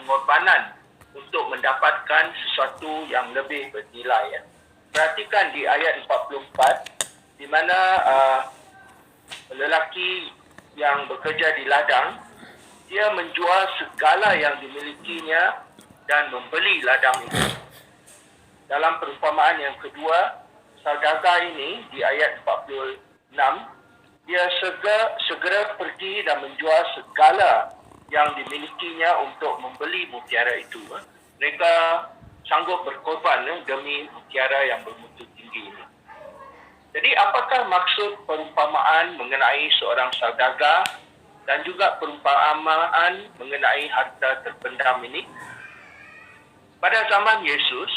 pengorbanan untuk mendapatkan sesuatu yang lebih bernilai. Perhatikan di ayat 44 di mana lelaki yang bekerja di ladang, dia menjual segala yang dimilikinya dan membeli ladang itu. Dalam perumpamaan yang kedua, saudagar ini di ayat 46, dia segera pergi dan menjual segala yang dimilikinya untuk membeli mutiara itu. Mereka sanggup berkorban demi mutiara yang bermutu tinggi ini. Jadi apakah maksud perumpamaan mengenai seorang saudagar dan juga perumpamaan mengenai harta terpendam ini? Pada zaman Yesus,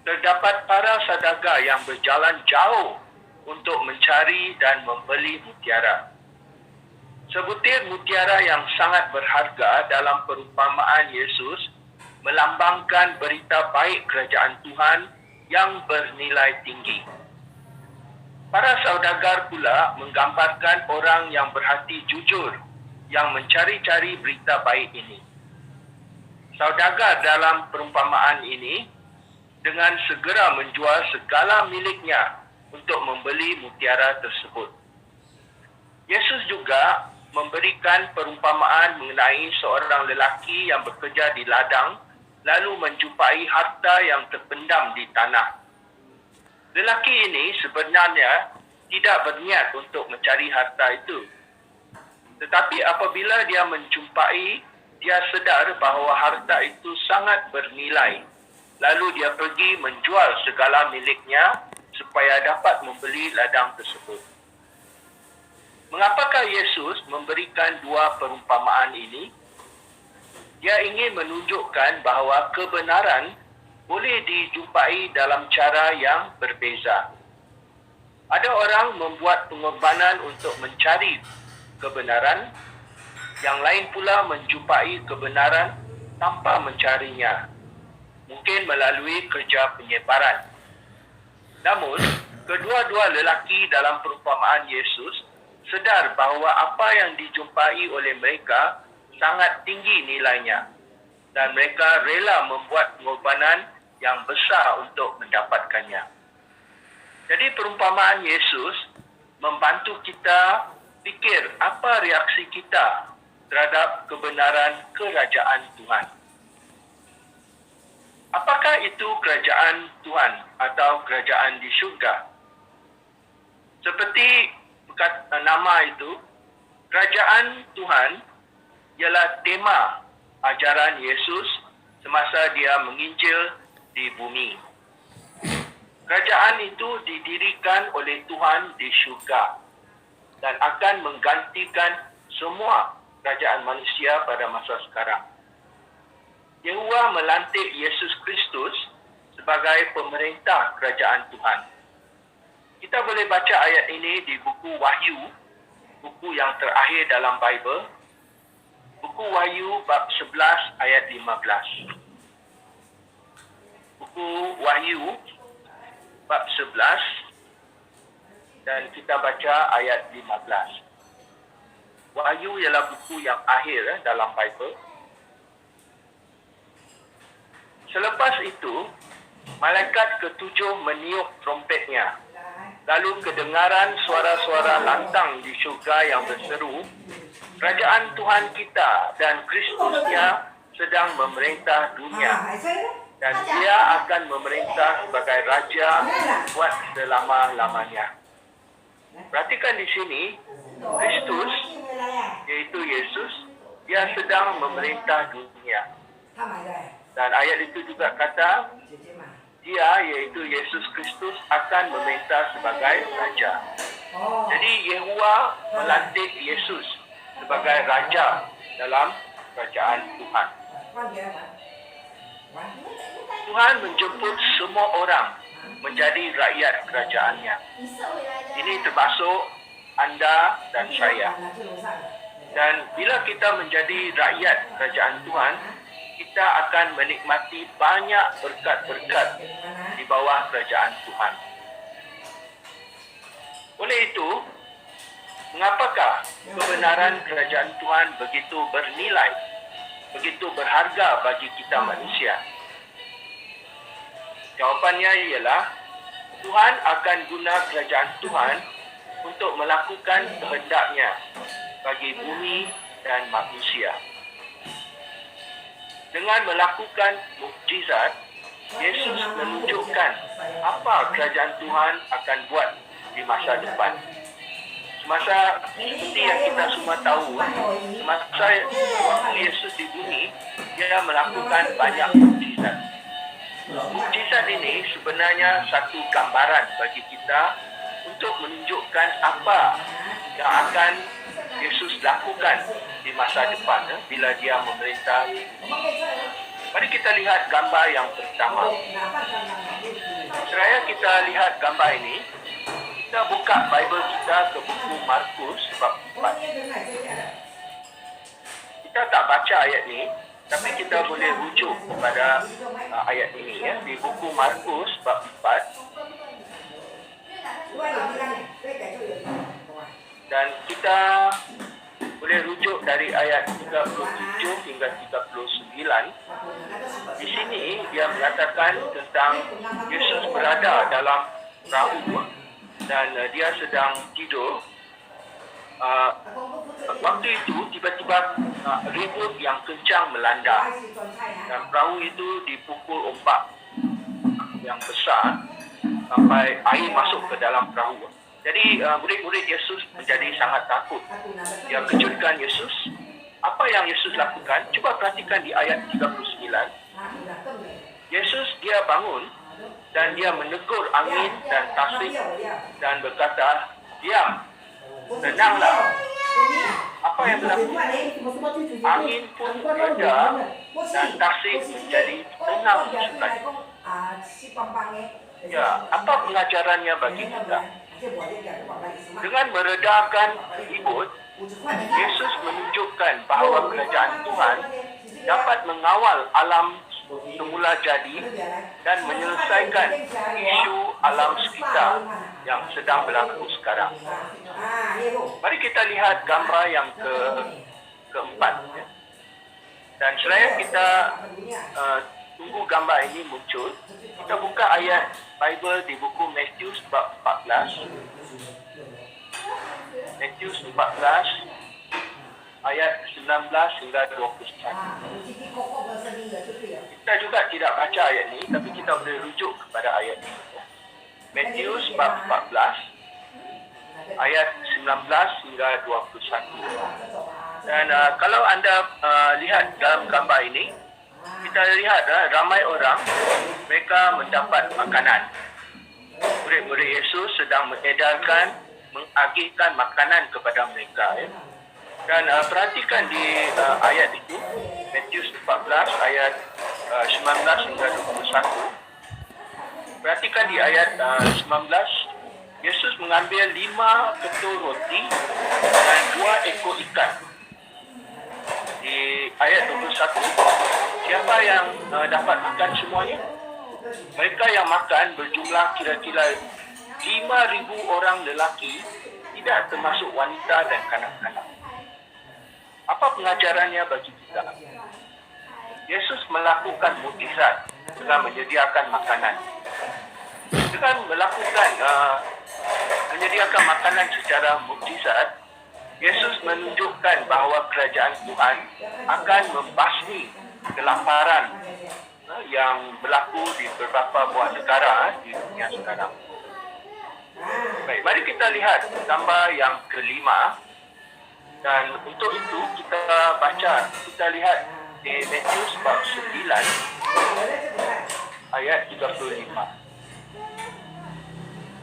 terdapat para saudagar yang berjalan jauh untuk mencari dan membeli mutiara. Sebutir mutiara yang sangat berharga dalam perumpamaan Yesus melambangkan berita baik kerajaan Tuhan yang bernilai tinggi. Para saudagar pula menggambarkan orang yang berhati jujur yang mencari-cari berita baik ini. Saudagar dalam perumpamaan ini dengan segera menjual segala miliknya untuk membeli mutiara tersebut. Yesus juga memberikan perumpamaan mengenai seorang lelaki yang bekerja di ladang lalu menjumpai harta yang terpendam di tanah. Lelaki ini sebenarnya tidak berniat untuk mencari harta itu. Tetapi apabila dia menjumpai, dia sedar bahawa harta itu sangat bernilai. Lalu dia pergi menjual segala miliknya supaya dapat membeli ladang tersebut. Mengapakah Yesus memberikan dua perumpamaan ini? Dia ingin menunjukkan bahawa kebenaran boleh dijumpai dalam cara yang berbeza. Ada orang membuat pengorbanan untuk mencari kebenaran, yang lain pula menjumpai kebenaran tanpa mencarinya. Mungkin melalui kerja penyebaran. Namun, kedua-dua lelaki dalam perumpamaan Yesus sedar bahawa apa yang dijumpai oleh mereka sangat tinggi nilainya dan mereka rela membuat pengorbanan yang besar untuk mendapatkannya. Jadi perumpamaan Yesus membantu kita fikir apa reaksi kita terhadap kebenaran kerajaan Tuhan. Apakah itu kerajaan Tuhan atau kerajaan di syurga? Seperti nama itu, kerajaan Tuhan ialah tema ajaran Yesus semasa dia menginjil di bumi. Kerajaan itu didirikan oleh Tuhan di syurga dan akan menggantikan semua kerajaan manusia pada masa sekarang. Yehuwa melantik Yesus Kristus sebagai pemerintah kerajaan Tuhan. Kita boleh baca ayat ini di buku Wahyu, buku yang terakhir dalam Bible. Buku Wahyu bab 11 ayat 15. Buku Wahyu bab 11 dan kita baca ayat 15. Wahyu ialah buku yang akhir dalam Bible. Selepas itu, malaikat ketujuh meniup trompetnya. Lalu kedengaran suara-suara lantang di syurga yang berseru, kerajaan Tuhan kita dan Kristusnya sedang memerintah dunia. Dan dia akan memerintah sebagai Raja buat selama-lamanya. Perhatikan di sini, Kristus, yaitu Yesus, dia sedang memerintah dunia. Dan ayat itu juga kata, dia, yaitu Yesus Kristus, akan memerintah sebagai Raja. Jadi Yehuwa melantik Yesus sebagai Raja dalam kerajaan Tuhan. Tuhan menjemput semua orang menjadi rakyat kerajaannya. Ini termasuk anda dan saya. Dan bila kita menjadi rakyat kerajaan Tuhan, kita akan menikmati banyak berkat-berkat di bawah kerajaan Tuhan. Oleh itu, mengapakah kebenaran kerajaan Tuhan begitu bernilai? begitu berharga bagi kita manusia? Jawapannya ialah Tuhan akan guna kerajaan Tuhan untuk melakukan kehendak-Nya bagi bumi dan manusia. Dengan melakukan mukjizat, Yesus menunjukkan apa kerajaan Tuhan akan buat di masa depan. Semasa seperti yang kita semua tahu, semasa waktu Yesus di bumi, dia melakukan banyak mukjizat. Mukjizat ini sebenarnya satu gambaran bagi kita untuk menunjukkan apa yang akan Yesus lakukan di masa depan bila dia memerintah. Mari kita lihat gambar yang pertama. Seraya kita lihat gambar ini, kita buka Bible kita ke buku Markus bab 4. Kita tak baca ayat ni, tapi kita boleh rujuk kepada ayat ini ya, di buku Markus bab 4. Dan kita boleh rujuk dari ayat 37 hingga 39. Di sini dia mengatakan tentang Yesus berada dalam perahu dan dia sedang tidur. Waktu itu tiba-tiba ribut yang kencang melanda dan perahu itu dipukul ombak yang besar sampai air masuk ke dalam perahu. Jadi murid-murid Yesus menjadi sangat takut. Dia kejutkan Yesus. Apa yang Yesus lakukan? Cuba perhatikan di ayat 39. Yesus dia bangun dan dia menegur angin dan tasik dan berkata, "Diam, tenanglah." Apa yang berlaku? Angin pun reda dan tasik menjadi tenang sekali. Ya, apa pengajarannya bagi kita? Dengan meredakan ribut, Yesus menunjukkan bahawa kerajaan Tuhan dapat mengawal alam semula jadi dan menyelesaikan isu alam sekitar yang sedang berlaku sekarang. Mari kita lihat gambar yang keempat. Dan selaya kita tunggu gambar ini muncul, kita buka ayat Bible di buku Matius bab 14. Matius 14 ayat 19 hingga 21. Kita juga tidak baca ayat ini, tapi kita boleh rujuk kepada ayat ini. Matius bab 14 ayat 19 hingga 21. Dan kalau anda lihat dalam gambar ini, kita lihat ramai orang mereka mendapat makanan. Murid-murid Yesus sedang mengedarkan, mengagihkan makanan kepada mereka. Ya. Dan perhatikan di ayat itu, Matius 14 ayat 19 hingga 21. Perhatikan di ayat 19, Yesus mengambil 5 ketul roti dan 2 ekor ikan. Di ayat 21, siapa yang dapat makan semuanya? Mereka yang makan berjumlah kira-kira 5,000 orang lelaki, tidak termasuk wanita dan kanak-kanak. Apa pengajarannya bagi kita? Yesus melakukan mukjizat dengan menyediakan makanan. Dengan menyediakan makanan secara mukjizat, Yesus menunjukkan bahawa kerajaan Tuhan akan membasmi kelaparan yang berlaku di beberapa buah negara di dunia sekarang. Baik, mari kita lihat gambar yang kelima. Dan untuk itu kita baca, kita lihat di Matius bab 9 ayat 35.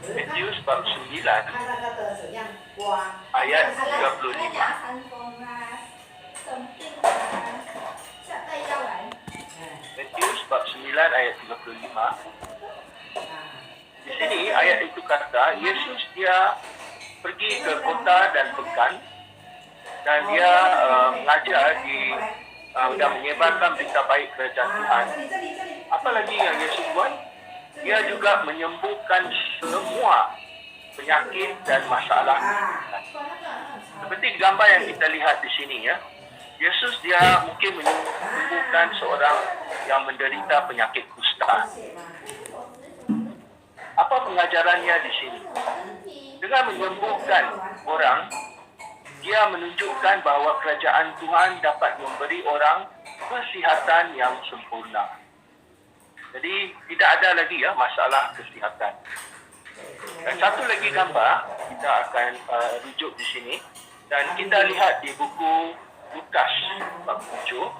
Matius bab 9 ayat 35. Matius bab 9 ayat 35. Di sini ayat itu kata, Yesus dia pergi ke kota dan pekan dan dia mengajar dan menyebarkan berita baik kerajaan Tuhan. Apa lagi yang Yesus buat? Dia juga menyembuhkan semua penyakit dan masalah. Seperti gambar yang kita lihat di sini ya. Yesus dia mungkin menyembuhkan seorang yang menderita penyakit kusta. Apa pengajarannya di sini? Dengan menyembuhkan orang, dia menunjukkan bahawa kerajaan Tuhan dapat memberi orang kesihatan yang sempurna. Jadi tidak ada lagi masalah kesihatan. Dan satu lagi gambar kita akan rujuk di sini, dan kita lihat di buku Lukas bab 7.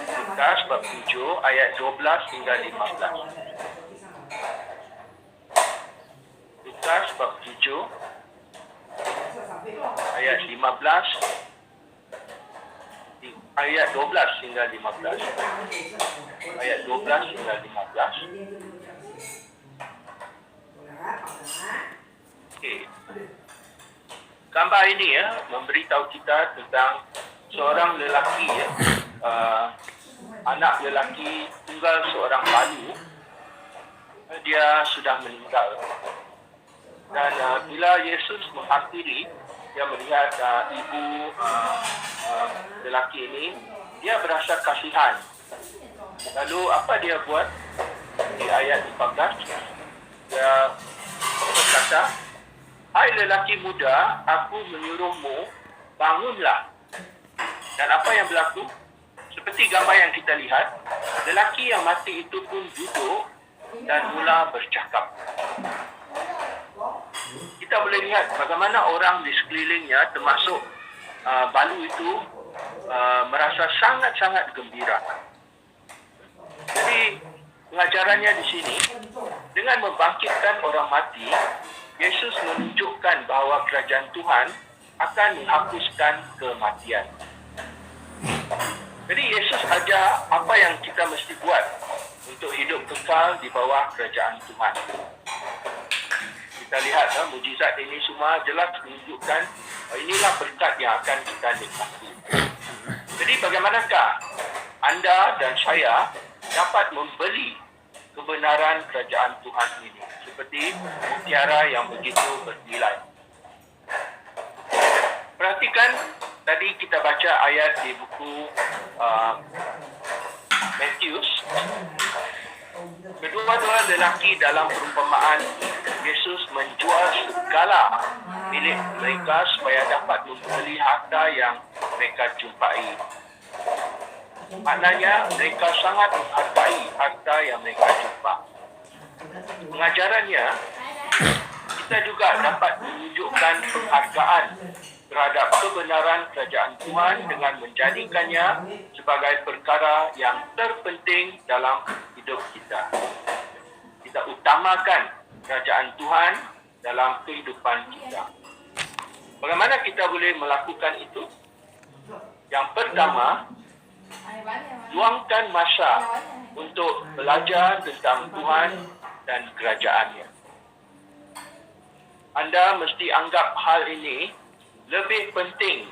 Lukas bab 7 ayat 12 hingga 15. Lukas bab 7 ayat 15 ayat 12 hingga 15. Ayat 12 hingga 15. Okey. Gambar ini memberitahu kita tentang seorang lelaki anak lelaki tunggal seorang balu. Dia sudah meninggal. Dan bila Yesus menghampiri, dia melihat ibu lelaki ini, dia berasa kasihan. Lalu apa dia buat? Di ayat 14, dia berkata, "Hai lelaki muda, aku menyuruhmu, bangunlah." Dan apa yang berlaku? Seperti gambar yang kita lihat, lelaki yang mati itu pun duduk dan mula bercakap. Kita boleh lihat bagaimana orang di sekelilingnya, termasuk balu itu, merasa sangat-sangat gembira. Jadi pengajarannya di sini, dengan membangkitkan orang mati, Yesus menunjukkan bahawa kerajaan Tuhan akan menghapuskan kematian. Jadi Yesus ajar apa yang kita mesti buat untuk hidup kekal di bawah kerajaan Tuhan. Kita lihat mujizat ini semua jelas menunjukkan inilah berkat yang akan kita nikmati. Jadi bagaimanakah anda dan saya dapat membeli kebenaran kerajaan Tuhan ini seperti mutiara yang begitu bernilai? Perhatikan, tadi kita baca ayat di buku Matius. Kedua-dua lelaki dalam perumpamaan, Yesus menjual segala milik mereka supaya dapat membeli harta yang mereka jumpai. Maknanya mereka sangat menghargai harta yang mereka jumpa. Pengajarannya, kita juga dapat menunjukkan penghargaan terhadap kebenaran kerajaan Tuhan dengan menjadikannya sebagai perkara yang terpenting dalam hidup kita. Kita utamakan kerajaan Tuhan dalam kehidupan kita. Bagaimana kita boleh melakukan itu? Yang pertama, luangkan masa untuk belajar tentang Tuhan dan kerajaannya. Anda mesti anggap hal ini lebih penting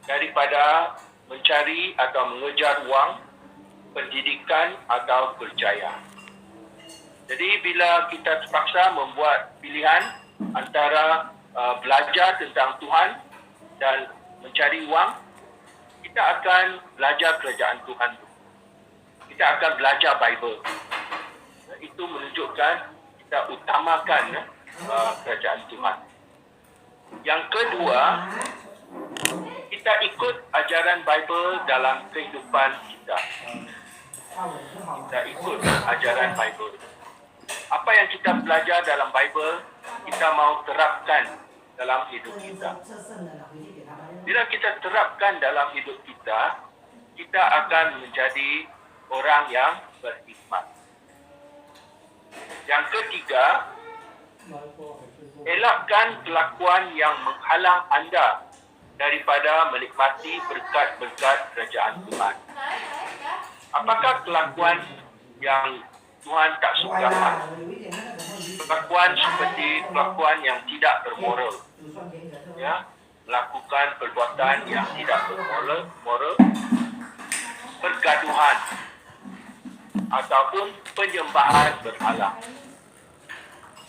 daripada mencari atau mengejar wang, pendidikan atau berjaya. Jadi bila kita terpaksa membuat pilihan antara belajar tentang Tuhan dan mencari wang, kita akan belajar kerajaan Tuhan. Kita akan belajar Bible. Itu menunjukkan kita utamakan kerajaan Tuhan. Yang kedua, kita ikut ajaran Bible dalam kehidupan kita. Kita ikut ajaran Bible. Apa yang kita belajar dalam Bible, kita mau terapkan dalam hidup kita. Bila kita terapkan dalam hidup kita, kita akan menjadi orang yang berhikmat. Yang ketiga, elakkan kelakuan yang menghalang anda daripada menikmati berkat-berkat kerajaan Tuhan. Apakah kelakuan yang Tuhan tak suka? Kelakuan seperti kelakuan yang tidak bermoral, melakukan perbuatan yang tidak bermoral, pergaduhan ataupun penyembahan berhala.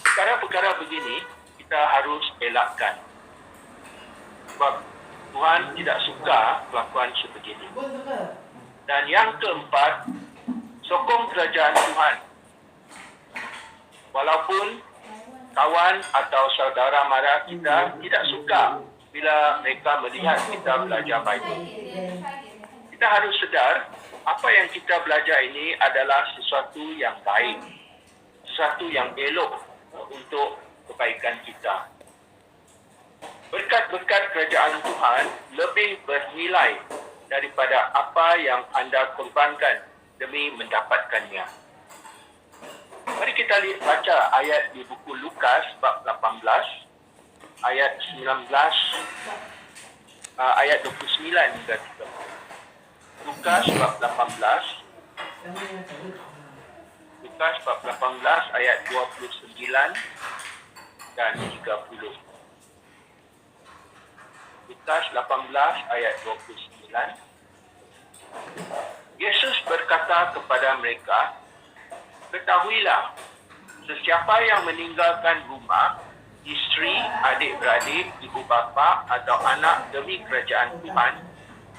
Perkara-perkara begini kita harus elakkan. Sebab Tuhan tidak suka kelakuan sebegini. Dan yang keempat, sokong kerajaan Tuhan. Walaupun kawan atau saudara mara kita tidak suka bila mereka melihat kita belajar Bible. Kita harus sedar apa yang kita belajar ini adalah sesuatu yang baik, sesuatu yang elok untuk kebaikan kita. Berkat-berkat kerajaan Tuhan lebih bernilai daripada apa yang anda korbankan demi mendapatkannya. Mari kita baca ayat di buku Lukas bab 18, ayat 19, ayat 29 hingga 30. Lukas bab 18, Lukas bab 18 ayat 29 dan 30. Lukas 18 ayat 29. Yesus berkata kepada mereka, "Ketahuilah, sesiapa yang meninggalkan rumah, isteri, adik-beradik, ibu bapa atau anak demi kerajaan Tuhan,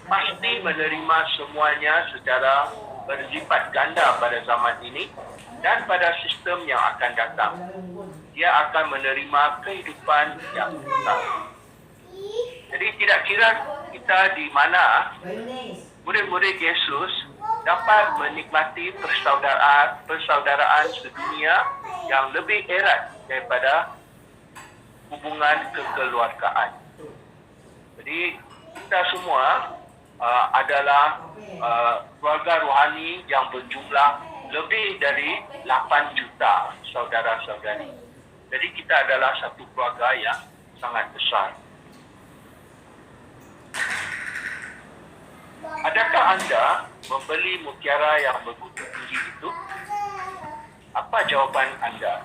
pasti menerima semuanya secara berlipat ganda pada zaman ini dan pada sistem yang akan datang. Dia akan menerima kehidupan yang kekal." Jadi tidak kira kita di mana, murid-murid Yesus dapat menikmati persaudaraan sedunia yang lebih erat daripada hubungan kekeluargaan. Jadi kita semua adalah keluarga rohani yang berjumlah lebih dari 8 juta saudara-saudari. Jadi kita adalah satu keluarga yang sangat besar. Adakah anda membeli mutiara yang begitu tinggi itu? Apa jawapan anda?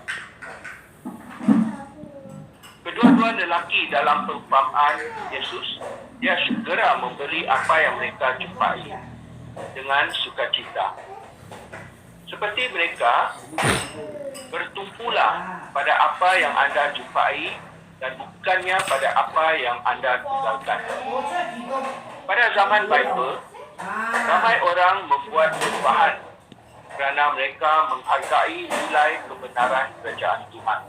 Kedua-dua lelaki dalam perumpamaan Yesus, dia segera memberi apa yang mereka jumpai dengan sukacita. Seperti mereka, bertumpulah pada apa yang anda jumpai dan bukannya pada apa yang anda tinggalkan. Pada zaman Bible, ramai orang membuat perubahan kerana mereka menghargai nilai kebenaran kerajaan Tuhan.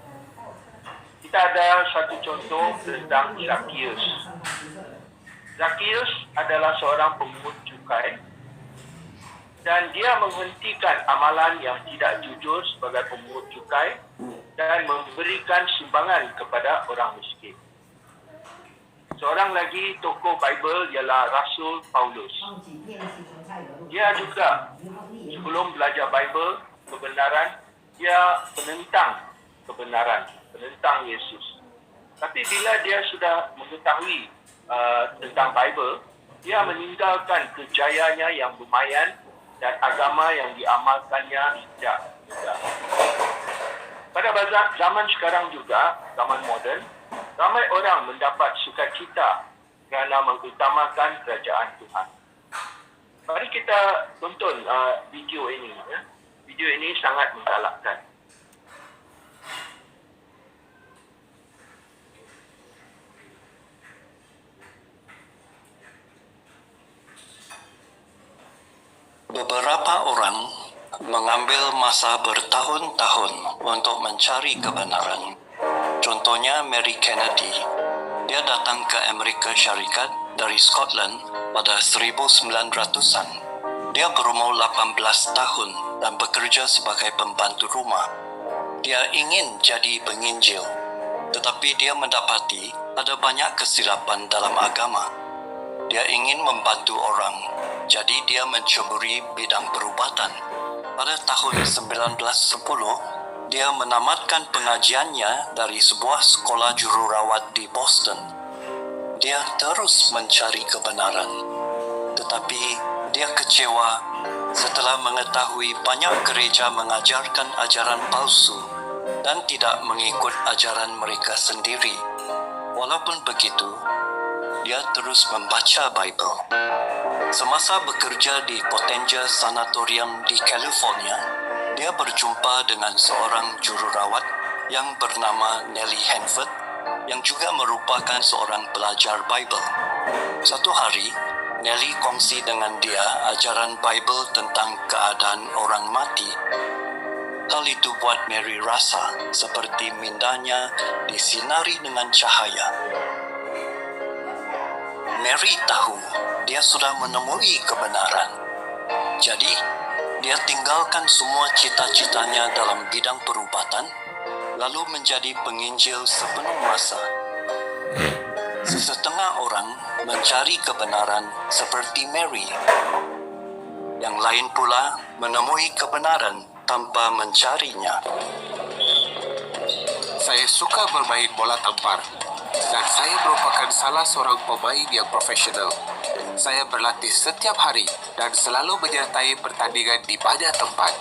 Kita ada satu contoh tentang Zacchaeus. Zacchaeus adalah seorang pemungut cukai dan dia menghentikan amalan yang tidak jujur sebagai pemungut cukai dan memberikan sumbangan kepada orang miskin. Seorang lagi tokoh Bible ialah Rasul Paulus. Dia juga sebelum belajar Bible, kebenaran, dia penentang kebenaran, penentang Yesus. Tapi bila dia sudah mengetahui tentang Bible, dia meninggalkan kejayaannya yang lumayan dan agama yang diamalkannya sejak muda. Pada zaman sekarang juga, zaman moden, ramai orang mendapat sukacita kerana mengutamakan kerajaan Tuhan. Mari kita tonton video ini. Video ini sangat menggalakkan. Beberapa orang mengambil masa bertahun-tahun untuk mencari kebenaran. Contohnya Mary Kennedy. Dia datang ke Amerika Syarikat dari Scotland pada 1900-an. Dia berumur 18 tahun dan bekerja sebagai pembantu rumah. Dia ingin jadi penginjil, tetapi dia mendapati ada banyak kesilapan dalam agama. Dia ingin membantu orang, jadi dia menceburi bidang perubatan. Pada tahun 1910, dia menamatkan pengajiannya dari sebuah sekolah jururawat di Boston. Dia terus mencari kebenaran, tetapi dia kecewa setelah mengetahui banyak gereja mengajarkan ajaran palsu dan tidak mengikut ajaran mereka sendiri. Walaupun begitu, dia terus membaca Bible. Semasa bekerja di Potenza Sanatorium di California, dia berjumpa dengan seorang jururawat yang bernama Nellie Hanford yang juga merupakan seorang pelajar Bible. Satu hari, Nelly kongsi dengan dia ajaran Bible tentang keadaan orang mati. Hal itu buat Mary rasa seperti mindanya disinari dengan cahaya. Mary tahu dia sudah menemui kebenaran. Jadi, dia tinggalkan semua cita-citanya dalam bidang perubatan, lalu menjadi penginjil sepenuh masa. Sesetengah orang mencari kebenaran seperti Mary. Yang lain pula menemui kebenaran tanpa mencarinya. Saya suka bermain bola tampar dan saya merupakan salah seorang pemain yang profesional. Saya berlatih setiap hari dan selalu menyertai pertandingan di banyak tempat.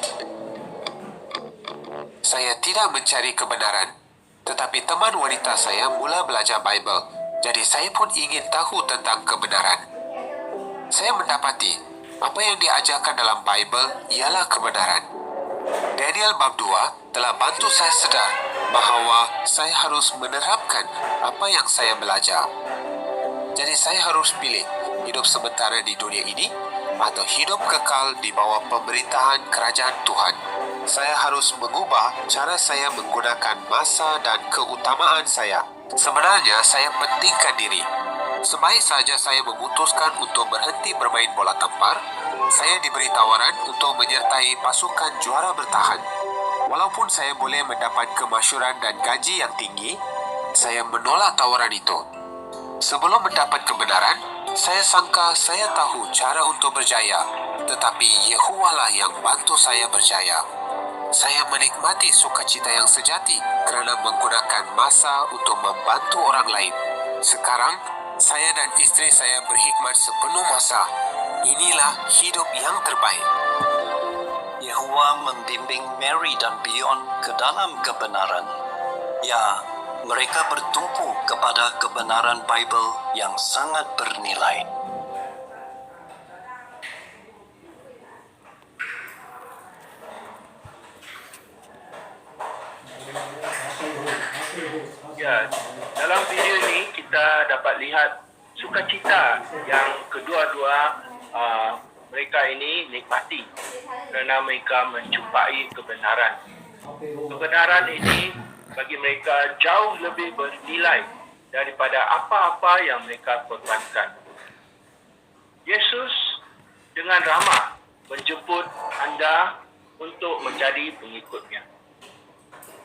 Saya tidak mencari kebenaran, tetapi teman wanita saya mula belajar Bible, jadi saya pun ingin tahu tentang kebenaran. Saya mendapati apa yang diajarkan dalam Bible ialah kebenaran. Daniel bab 2 telah bantu saya sedar bahawa saya harus menerapkan apa yang saya belajar. Jadi saya harus pilih hidup sementara di dunia ini atau hidup kekal di bawah pemerintahan kerajaan Tuhan. Saya harus mengubah cara saya menggunakan masa dan keutamaan saya. Sebenarnya saya pentingkan diri. Sebaik saja saya memutuskan untuk berhenti bermain bola tampar, saya diberi tawaran untuk menyertai pasukan juara bertahan. Walaupun saya boleh mendapat kemasyhuran dan gaji yang tinggi, saya menolak tawaran itu. Sebelum mendapat kebenaran, saya sangka saya tahu cara untuk berjaya, tetapi Yehuwalah yang bantu saya berjaya. Saya menikmati sukacita yang sejati kerana menggunakan masa untuk membantu orang lain. Sekarang, saya dan isteri saya berkhidmat sepenuh masa. Inilah hidup yang terbaik. Yehuwa membimbing Mary dan Beyond ke dalam kebenaran. Ya, mereka bertumpu kepada kebenaran Bible yang sangat bernilai. Ya, dalam video ini kita dapat lihat sukacita yang kedua-dua mereka ini nikmati kerana mereka menjumpai kebenaran. Kebenaran ini bagi mereka jauh lebih bernilai daripada apa-apa yang mereka korbankan. Yesus dengan ramah menjemput anda untuk menjadi pengikutnya.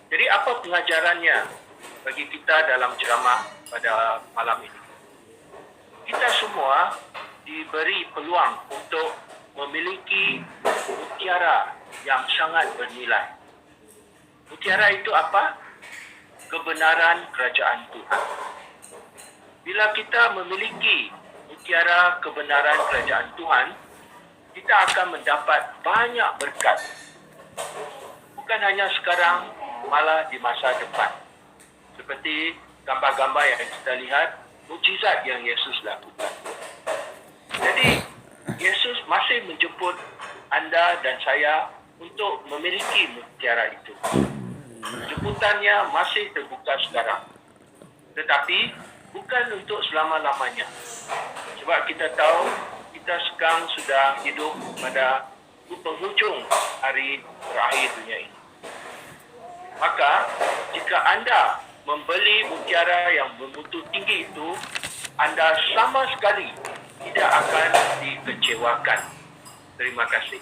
Jadi apa pengajarannya bagi kita dalam ceramah pada malam ini? Kita semua diberi peluang untuk memiliki mutiara yang sangat bernilai. Mutiara itu apa? Kebenaran kerajaan Tuhan. Bila kita memiliki mutiara kebenaran kerajaan Tuhan, kita akan mendapat banyak berkat. Bukan hanya sekarang, malah di masa depan. Seperti gambar-gambar yang kita lihat, mukjizat yang Yesus lakukan. Jadi, Yesus masih menjemput anda dan saya untuk memiliki mutiara itu. Jemputannya masih terbuka sekarang. Tetapi, bukan untuk selama-lamanya. Sebab kita tahu, kita sekarang sudah hidup pada penghujung hari terakhir dunia ini. Maka, jika anda membeli mutiara yang bermutu tinggi itu, anda sama sekali tidak akan dikecewakan. Terima kasih.